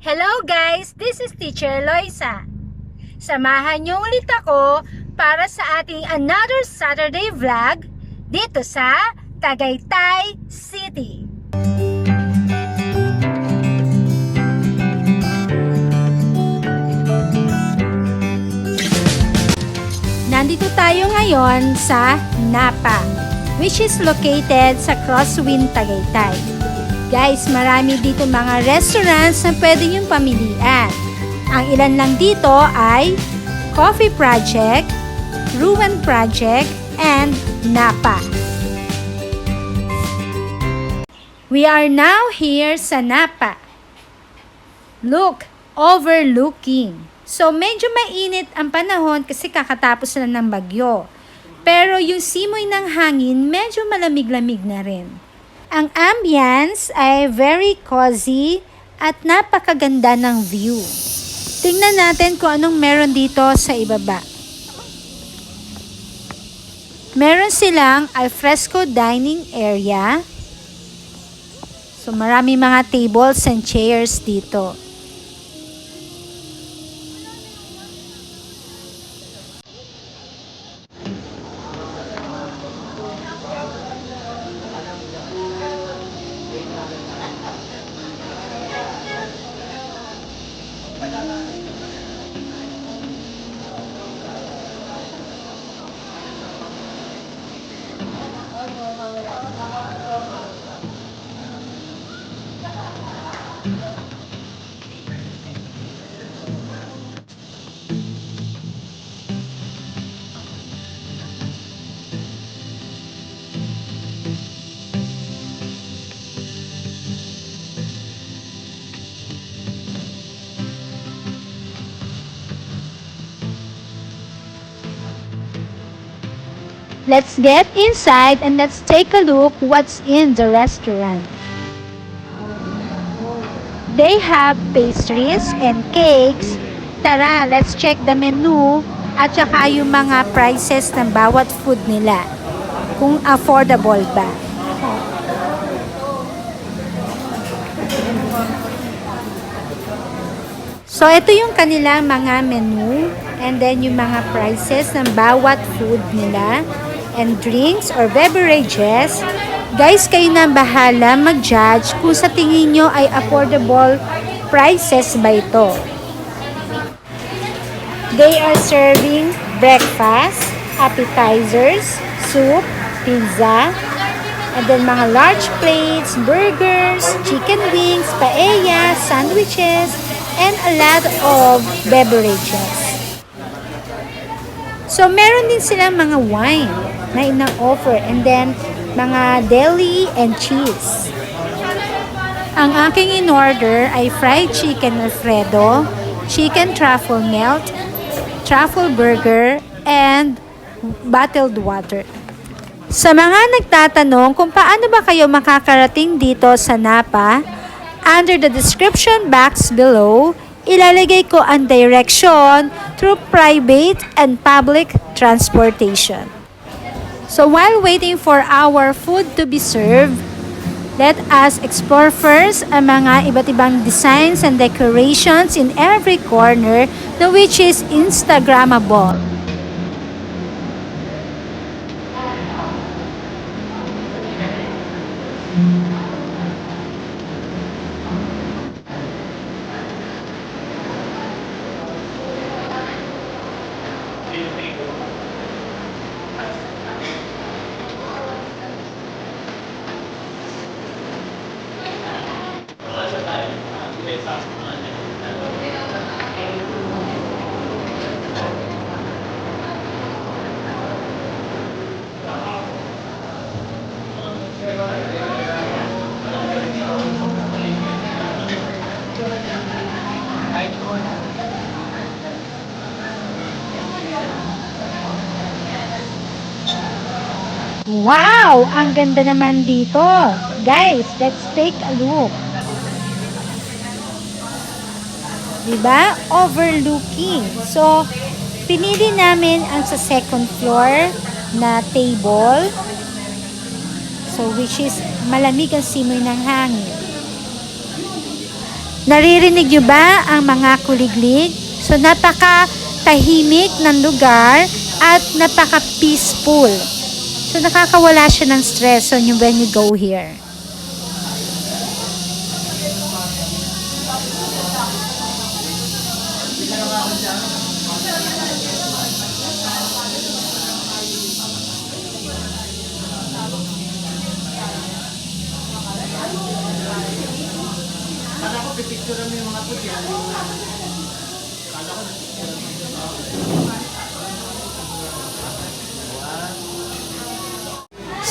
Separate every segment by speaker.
Speaker 1: Hello guys, this is Teacher Loisa. Samahan niyo ulit ako para sa ating another Saturday vlog dito sa Tagaytay City. Nandito tayo ngayon sa Napa, which is located sa Crosswind, Tagaytay. Guys, marami dito mga restaurants na pwede niyong pamilian. Ang ilan lang dito ay Coffee Project, Ruin Project, and Napa. We are now here sa Napa. Look, overlooking. So, medyo mainit ang panahon kasi kakatapos na ng bagyo. Pero yung simoy ng hangin, medyo malamig-lamig na rin. Ang ambience ay very cozy at napakaganda ng view. Tingnan natin kung anong meron dito sa ibaba. Meron silang alfresco dining area. So marami mga tables and chairs dito. Let's get inside and let's take a look what's in the restaurant. They have pastries and cakes. Tara, let's check the menu at saka yung mga prices ng bawat food nila. Kung affordable ba. So, ito yung kanilang mga menu and then yung mga prices ng bawat food nila and drinks or beverages. Guys, kayo na bahala mag-judge kung sa tingin nyo ay affordable prices ba ito. They are serving breakfast, appetizers, soup, pizza, and then mga large plates, burgers, chicken wings, paella, sandwiches, and a lot of beverages. So, meron din silang mga wine na ina-offer and then mga deli and cheese. Ang aking in-order ay fried chicken Alfredo, chicken truffle melt, truffle burger, and bottled water. Sa mga nagtatanong kung paano ba kayo makakarating dito sa Napa, under the description box below, ilalagay ko ang direction through private and public transportation. So while waiting for our food to be served, let us explore first ang mga iba't ibang designs and decorations in every corner na which is Instagrammable. Wow! Ang ganda naman dito. Guys, let's take a look. Diba? Overlooking. So, pinili namin ang sa second floor na table. So, which is malamig ang simoy ng hangin. Naririnig nyo ba ang mga kuliglig? So napaka tahimik ng lugar at napaka peaceful. So nakakawala siya ng stress when you go here.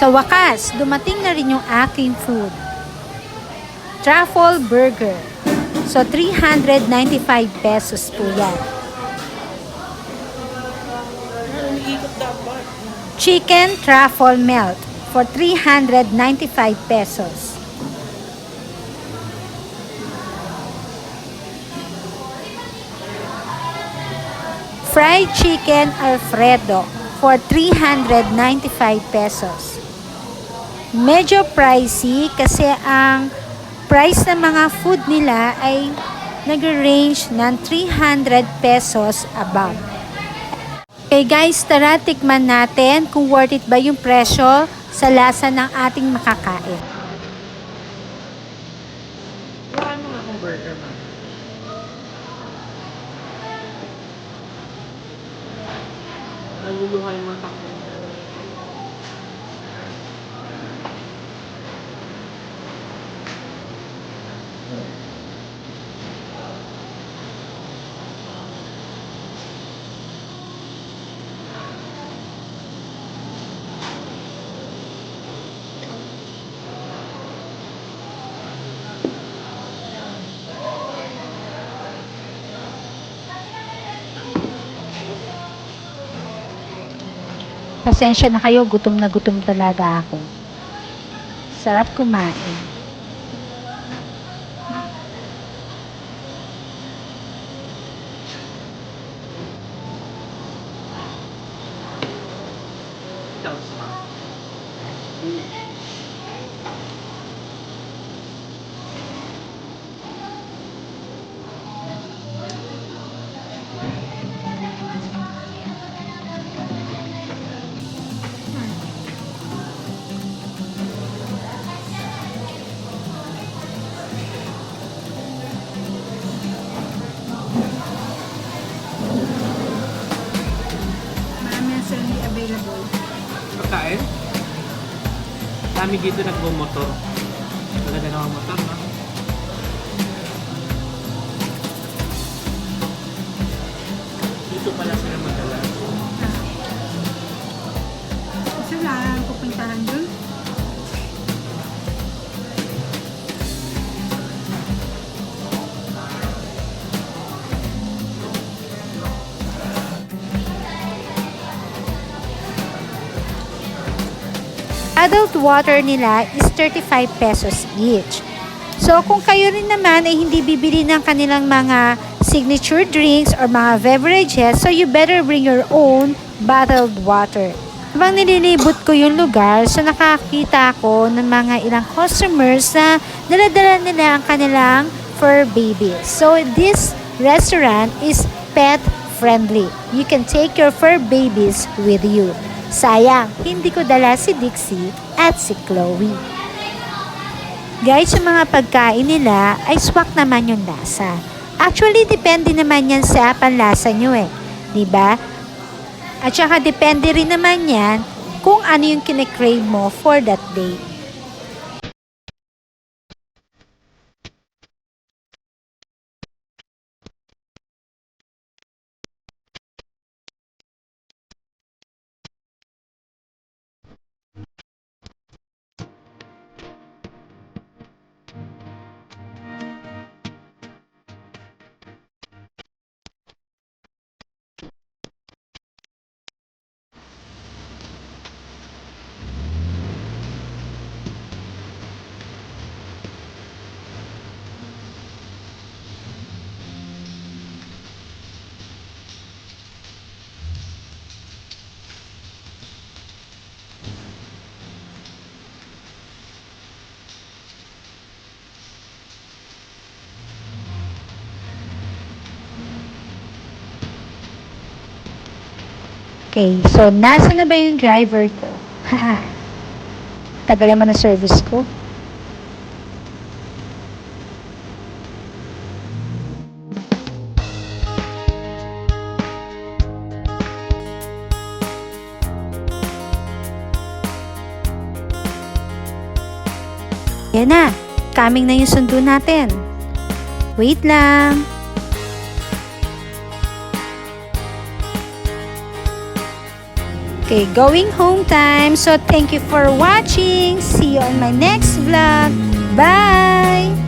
Speaker 1: Sa wakas, dumating na rin yung aking food. Truffle burger. So 395 pesos po yan. Chicken truffle melt for 395 pesos. Fried chicken Alfredo for 395 pesos. Medyo pricey kasi ang price ng mga food nila ay nag-range ng 300 pesos above. Okay guys, tara tikman natin kung worth it ba yung presyo sa lasa ng ating makakain.
Speaker 2: Wala mo nga akong burger, ma'am. Naguluhan yung mga takbo.
Speaker 1: Pasensya na kayo, gutom na gutom talaga ako. Sarap kumain.
Speaker 2: Ikaw, ma'am.
Speaker 1: Marami ang hindi available.
Speaker 2: Pagkain? Dami dito nagmumotor. Talaga namang motor, no? Dito pala sila madalas.
Speaker 1: Kasi wala lang pupuntahan dun. Adult water nila is 35 pesos each. So kung kayo rin naman ay hindi bibili ng kanilang mga signature drinks or mga beverages, so you better bring your own bottled water. Habang nililibot ko yung lugar, so nakakita ako ng mga ilang customers na daladala nila ang kanilang fur babies. So this restaurant is pet friendly. You can take your fur babies with you. Sayang, hindi ko dala si Dixie at si Chloe. Guys, yung mga pagkain nila ay swak naman yung lasa. Actually, depende naman yan sa panlasa nyo eh. Diba? At saka depende rin naman yan kung ano yung kine-crave mo for that day. Okay, so nasa na ba yung driver ko? Tagal naman ang service ko. Yan na, coming na yung sundo natin. Wait lang. Okay, going home time. So, thank you for watching. See you on my next vlog. Bye!